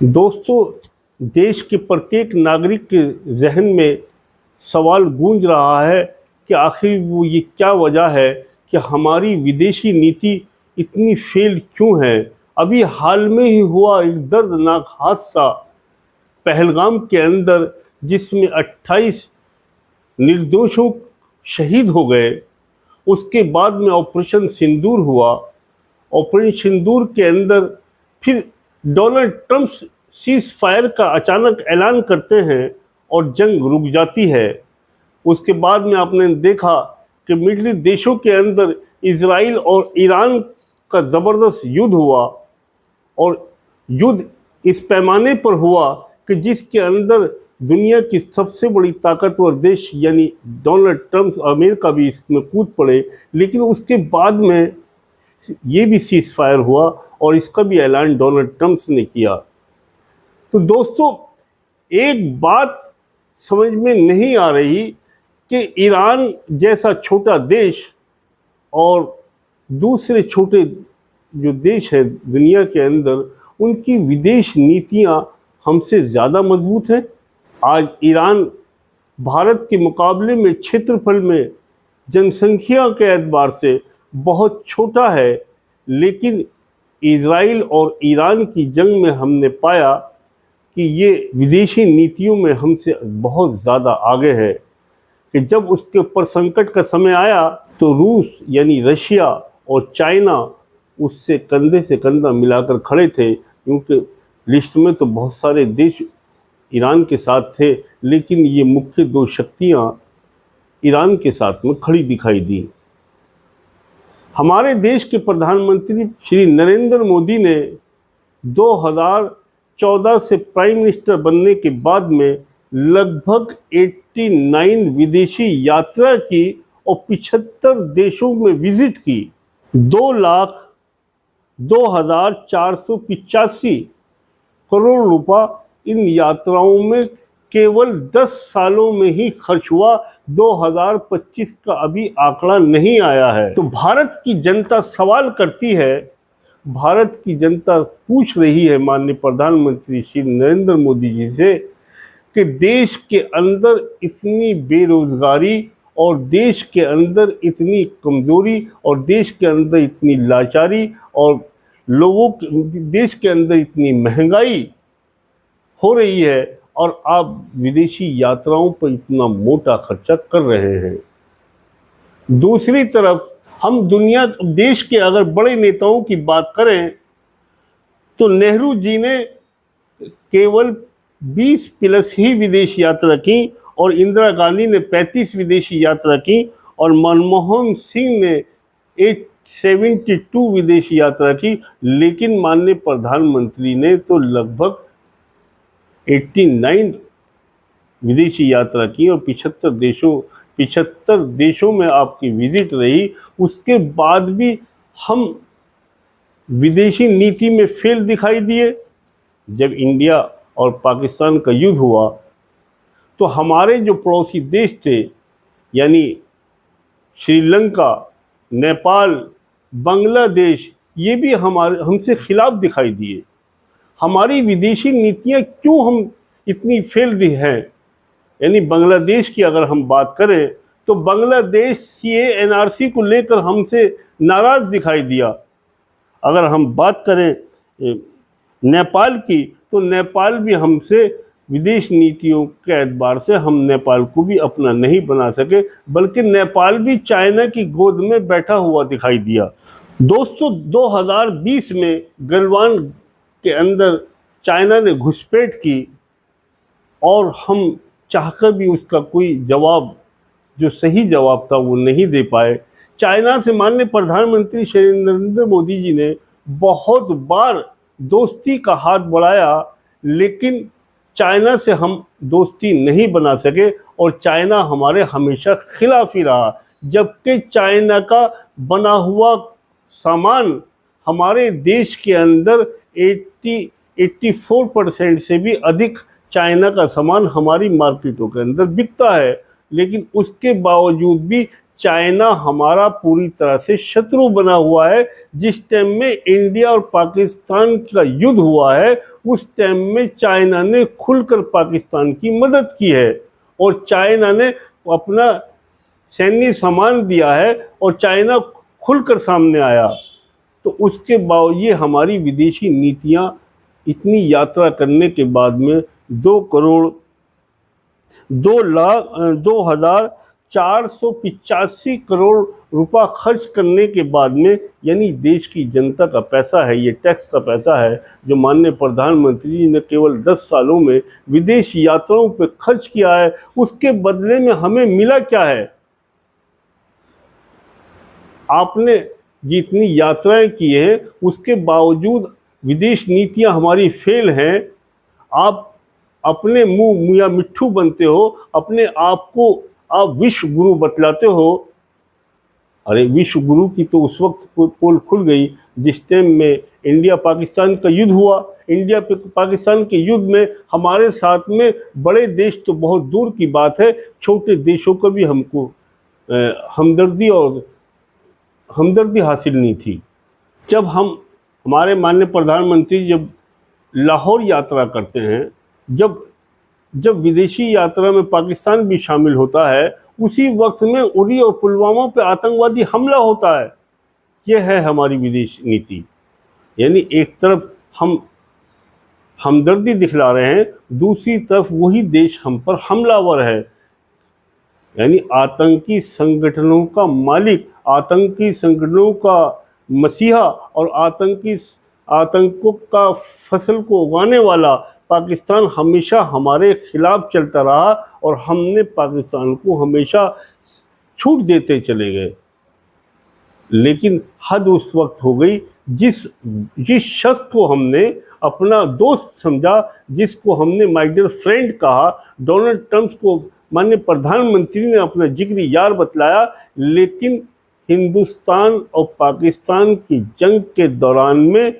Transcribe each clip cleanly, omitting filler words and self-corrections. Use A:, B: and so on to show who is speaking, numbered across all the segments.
A: दोस्तों, देश के प्रत्येक नागरिक के जहन में सवाल गूंज रहा है कि आखिर वो ये क्या वजह है कि हमारी विदेशी नीति इतनी फेल क्यों है। अभी हाल में ही हुआ एक दर्दनाक हादसा पहलगाम के अंदर, जिसमें 28 निर्दोषों शहीद हो गए। उसके बाद में ऑपरेशन सिंदूर हुआ। ऑपरेशन सिंदूर के अंदर फिर डोनाल्ड ट्रंप सीज फायर का अचानक ऐलान करते हैं और जंग रुक जाती है। उसके बाद में आपने देखा कि मिडिल देशों के अंदर इजराइल और ईरान का ज़बरदस्त युद्ध हुआ, और युद्ध इस पैमाने पर हुआ कि जिसके अंदर दुनिया की सबसे बड़ी ताकतवर देश यानी डोनाल्ड ट्रंप अमेरिका भी इसमें कूद पड़े। लेकिन उसके बाद में ये भी सीज फायर हुआ और इसका भी ऐलान डोनाल्ड ट्रंप ने किया। तो दोस्तों, एक बात समझ में नहीं आ रही कि ईरान जैसा छोटा देश और दूसरे छोटे जो देश है दुनिया के अंदर, उनकी विदेश नीतियां हमसे ज़्यादा मजबूत हैं। आज ईरान भारत के मुकाबले में क्षेत्रफल में, जनसंख्या के एतबार से बहुत छोटा है, लेकिन इजराइल और ईरान की जंग में हमने पाया कि ये विदेशी नीतियों में हमसे बहुत ज़्यादा आगे है। कि जब उसके ऊपर संकट का समय आया तो रूस यानी रशिया और चाइना उससे कंधे से कंधा मिलाकर खड़े थे, क्योंकि लिस्ट में तो बहुत सारे देश ईरान के साथ थे, लेकिन ये मुख्य दो शक्तियाँ ईरान के साथ में खड़ी दिखाई दी। हमारे देश के प्रधानमंत्री श्री नरेंद्र मोदी ने 2014 से प्राइम मिनिस्टर बनने के बाद में लगभग 89 विदेशी यात्रा की और 75 देशों में विजिट की। 2,02,485 करोड़ रुपया इन यात्राओं में केवल 10 सालों में ही खर्च हुआ। 2025 का अभी आंकड़ा नहीं आया है। तो भारत की जनता सवाल करती है, भारत की जनता पूछ रही है माननीय प्रधानमंत्री श्री नरेंद्र मोदी जी से कि देश के अंदर इतनी बेरोजगारी और देश के अंदर इतनी कमजोरी और देश के अंदर इतनी लाचारी और लोगों देश के अंदर इतनी महंगाई हो रही है, और आप विदेशी यात्राओं पर इतना मोटा खर्चा कर रहे हैं। दूसरी तरफ हम देश के अगर बड़े नेताओं की बात करें तो नेहरू जी ने केवल 20 प्लस ही विदेश यात्रा की, और इंदिरा गांधी ने 35 विदेशी यात्रा की, और मनमोहन सिंह ने 872 विदेशी यात्रा की। लेकिन माननीय प्रधानमंत्री ने तो लगभग 89 विदेशी यात्रा की और 75 देशों में आपकी विजिट रही। उसके बाद भी हम विदेशी नीति में फेल दिखाई दिए। जब इंडिया और पाकिस्तान का युद्ध हुआ तो हमारे जो पड़ोसी देश थे यानी श्रीलंका, नेपाल, बांग्लादेश, ये भी हमसे खिलाफ दिखाई दिए। हमारी विदेशी नीतियां क्यों हम इतनी फेल दी हैं। यानी बांग्लादेश की अगर हम बात करें तो बांग्लादेश CA-NRC को लेकर हमसे नाराज़ दिखाई दिया। अगर हम बात करें नेपाल की तो नेपाल भी हमसे विदेश नीतियों के एतबार से हम नेपाल को भी अपना नहीं बना सके, बल्कि नेपाल भी चाइना की गोद में बैठा हुआ दिखाई दिया। दोस्तों, 2020 में गलवान के अंदर चाइना ने घुसपैठ की और हम चाहकर भी उसका कोई जवाब, जो सही जवाब था, वो नहीं दे पाए। चाइना से माननीय प्रधानमंत्री श्री नरेंद्र मोदी जी ने बहुत बार दोस्ती का हाथ बढ़ाया, लेकिन चाइना से हम दोस्ती नहीं बना सके और चाइना हमारे हमेशा खिलाफ ही रहा। जबकि चाइना का बना हुआ सामान हमारे देश के अंदर 84% से भी अधिक चाइना का सामान हमारी मार्केटों के अंदर बिकता है। लेकिन उसके बावजूद भी चाइना हमारा पूरी तरह से शत्रु बना हुआ है। जिस टाइम में इंडिया और पाकिस्तान का युद्ध हुआ है उस टाइम में चाइना ने खुलकर पाकिस्तान की मदद की है और चाइना ने अपना सैन्य सामान दिया है और चाइना खुलकर सामने आया। तो उसके बावजूद हमारी विदेशी नीतियां इतनी यात्रा करने के बाद में 2,0485 करोड़ रुपया खर्च करने के बाद में, यानी देश की जनता का पैसा है, ये टैक्स का पैसा है जो माननीय प्रधानमंत्री जी ने केवल 10 सालों में विदेश यात्राओं पर खर्च किया है, उसके बदले में हमें मिला क्या है? आपने जितनी यात्राएं की हैं उसके बावजूद विदेश नीतियां हमारी फेल हैं। आप अपने मुंह मियां मिट्ठू बनते हो, अपने आप को आप विश्व गुरु बतलाते हो। अरे विश्व गुरु की तो उस वक्त पोल खुल गई जिस टाइम में इंडिया पाकिस्तान का युद्ध हुआ। इंडिया पाकिस्तान के युद्ध में हमारे साथ में बड़े देश तो बहुत दूर की बात है, छोटे देशों का भी हमको हमदर्दी हासिल नहीं थी। जब हमारे माननीय प्रधानमंत्री जब लाहौर यात्रा करते हैं, जब विदेशी यात्रा में पाकिस्तान भी शामिल होता है, उसी वक्त में उरी और पुलवामा पे आतंकवादी हमला होता है। यह है हमारी विदेश नीति। यानी एक तरफ हम हमदर्दी दिखला रहे हैं, दूसरी तरफ वही देश हम पर हमलावर है। यानी आतंकी संगठनों का मालिक, आतंकी संगठनों का मसीहा और आतंकों का फसल को उगाने वाला पाकिस्तान हमेशा हमारे खिलाफ चलता रहा और हमने पाकिस्तान को हमेशा छूट देते चले गए। लेकिन हद उस वक्त हो गई जिस शख्स को हमने अपना दोस्त समझा, जिसको हमने माय डियर फ्रेंड कहा, डोनाल्ड ट्रंप को माननीय प्रधानमंत्री ने अपना जिगरी यार बतलाया, लेकिन हिंदुस्तान और पाकिस्तान की जंग के दौरान में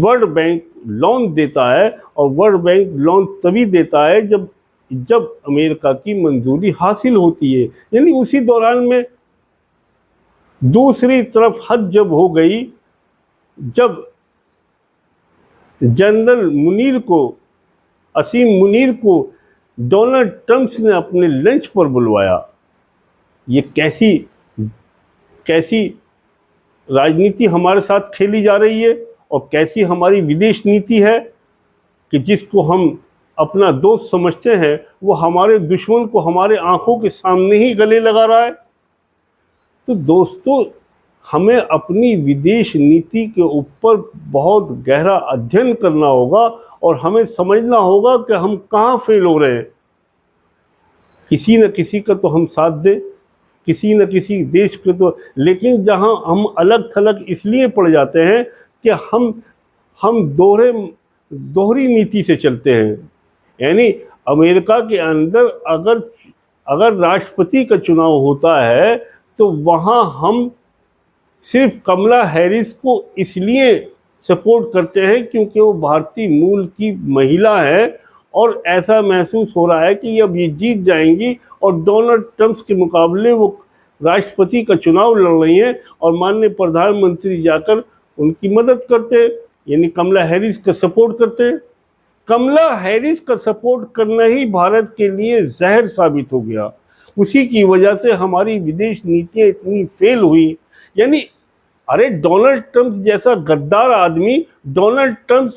A: वर्ल्ड बैंक लोन देता है और वर्ल्ड बैंक लोन तभी देता है जब अमेरिका की मंजूरी हासिल होती है। यानी उसी दौरान में दूसरी तरफ हद जब हो गई, जब जनरल असीम मुनीर को डोनाल्ड ट्रंप ने अपने लंच पर बुलवाया। ये कैसी राजनीति हमारे साथ खेली जा रही है और कैसी हमारी विदेश नीति है कि जिसको हम अपना दोस्त समझते हैं वो हमारे दुश्मन को हमारे आंखों के सामने ही गले लगा रहा है। तो दोस्तों, हमें अपनी विदेश नीति के ऊपर बहुत गहरा अध्ययन करना होगा और हमें समझना होगा कि हम कहाँ फेल हो रहे हैं। किसी न किसी का तो हम साथ दें, किसी न किसी देश के तो, लेकिन जहाँ हम अलग थलग इसलिए पड़ जाते हैं कि हम दोहरी नीति से चलते हैं। यानी अमेरिका के अंदर अगर राष्ट्रपति का चुनाव होता है तो वहाँ हम सिर्फ कमला हैरिस को इसलिए सपोर्ट करते हैं क्योंकि वो भारतीय मूल की महिला है और ऐसा महसूस हो रहा है कि अब ये जीत जाएंगी और डोनाल्ड ट्रंप के मुकाबले वो राष्ट्रपति का चुनाव लड़ रही हैं और माननीय प्रधानमंत्री जाकर उनकी मदद करते, यानी कमला हैरिस का सपोर्ट करते। कमला हैरिस का सपोर्ट करना ही भारत के लिए जहर साबित हो गया। उसी की वजह से हमारी विदेश नीतियाँ इतनी फेल हुई। यानी अरे डोनाल्ड ट्रंप जैसा गद्दार आदमी, डोनाल्ड ट्रंप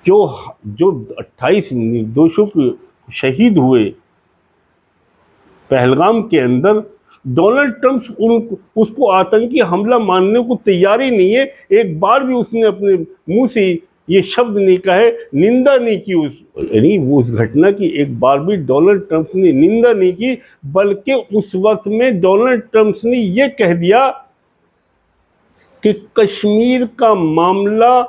A: जो 28 निर्दोषों के शहीद हुए पहलगाम के अंदर, डोनाल्ड ट्रंप उसको आतंकी हमला मानने को तैयार ही नहीं है। एक बार भी उसने अपने मुंह से ये शब्द नहीं कहे, निंदा नहीं की यानी उस घटना की एक बार भी डोनाल्ड ट्रंप ने निंदा नहीं की, बल्कि उस वक्त में डोनाल्ड ट्रंप ने ये कह दिया कि कश्मीर का मामला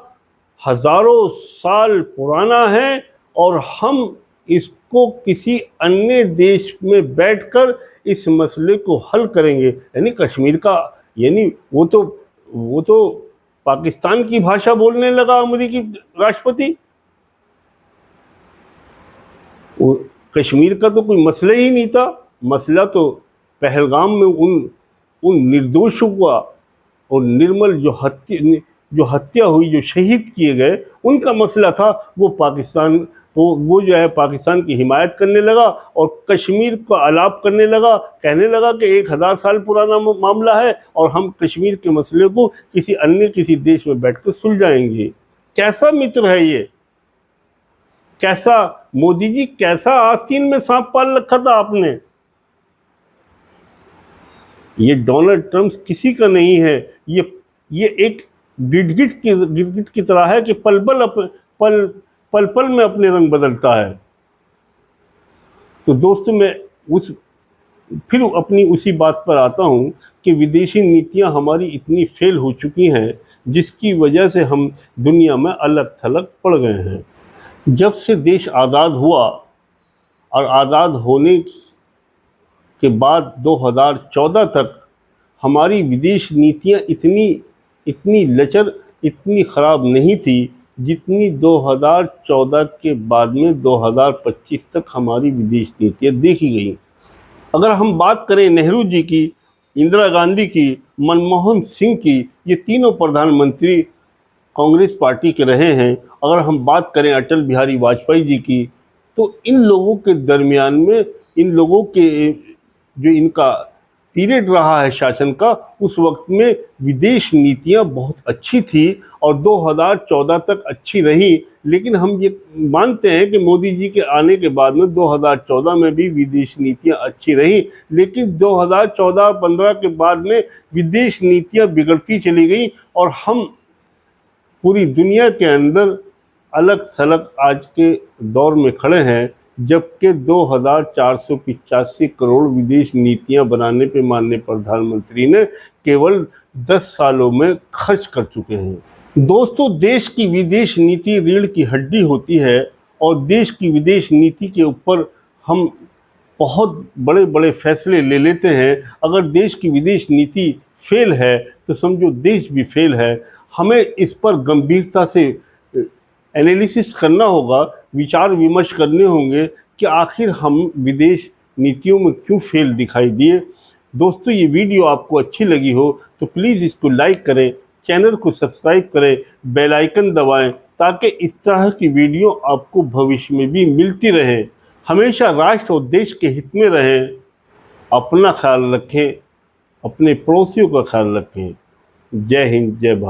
A: हजारों साल पुराना है और हम इसको किसी अन्य देश में बैठकर इस मसले को हल करेंगे। यानी कश्मीर का, यानी वो तो पाकिस्तान की भाषा बोलने लगा अमेरिकी राष्ट्रपति। कश्मीर का तो कोई मसला ही नहीं था। मसला तो पहलगाम में उन निर्दोषों का और निर्मल जो जो हत्या हुई, जो शहीद किए गए, उनका मसला था, वो पाकिस्तान वो जो है पाकिस्तान की हिमायत करने लगा और कश्मीर का आलाप करने लगा, कहने लगा कि 1000 साल पुराना मामला है और हम कश्मीर के मसले को किसी देश में बैठकर सुलझाएंगे। कैसा मित्र है ये? कैसा मोदी जी, कैसा आस्तीन में सांप पाल रखा था आपने? ये डोनाल्ड ट्रंप किसी का नहीं है, ये एक गिरगिट की तरह है कि पल पल में अपने रंग बदलता है। तो दोस्तों, मैं फिर अपनी उसी बात पर आता हूँ कि विदेशी नीतियाँ हमारी इतनी फेल हो चुकी हैं, जिसकी वजह से हम दुनिया में अलग थलग पड़ गए हैं। जब से देश आज़ाद हुआ और आज़ाद होने के बाद 2014 तक हमारी विदेश नीतियाँ इतनी लचर, इतनी ख़राब नहीं थी जितनी 2014 के बाद में 2025 तक हमारी विदेश नीतियाँ देखी गई। अगर हम बात करें नेहरू जी की, इंदिरा गांधी की, मनमोहन सिंह की, ये तीनों प्रधानमंत्री कांग्रेस पार्टी के रहे हैं। अगर हम बात करें अटल बिहारी वाजपेयी जी की, तो इन लोगों के दरमियान में, इन लोगों के जो इनका पीरियड रहा है शासन का, उस वक्त में विदेश नीतियां बहुत अच्छी थी और 2014 तक अच्छी रही। लेकिन हम ये मानते हैं कि मोदी जी के आने के बाद में 2014 में भी विदेश नीतियां अच्छी रही, लेकिन 2014-15 के बाद में विदेश नीतियां बिगड़ती चली गई और हम पूरी दुनिया के अंदर अलग थलग आज के दौर में खड़े हैं, जबकि 2485 करोड़ विदेश नीतियां बनाने पे माननीय प्रधानमंत्री ने केवल 10 सालों में खर्च कर चुके हैं। दोस्तों, देश की विदेश नीति रीढ़ की हड्डी होती है और देश की विदेश नीति के ऊपर हम बहुत बड़े बड़े फैसले ले लेते हैं। अगर देश की विदेश नीति फेल है तो समझो देश भी फेल है। हमें इस पर गंभीरता से एनालिसिस करना होगा, विचार विमर्श करने होंगे कि आखिर हम विदेश नीतियों में क्यों फेल दिखाई दिए। दोस्तों, ये वीडियो आपको अच्छी लगी हो तो प्लीज़ इसको लाइक करें, चैनल को सब्सक्राइब करें, बेल आइकन दबाएं, ताकि इस तरह की वीडियो आपको भविष्य में भी मिलती रहे। हमेशा राष्ट्र और देश के हित में रहें, अपना ख्याल रखें, अपने पड़ोसियों का ख्याल रखें। जय हिंद, जय भारत।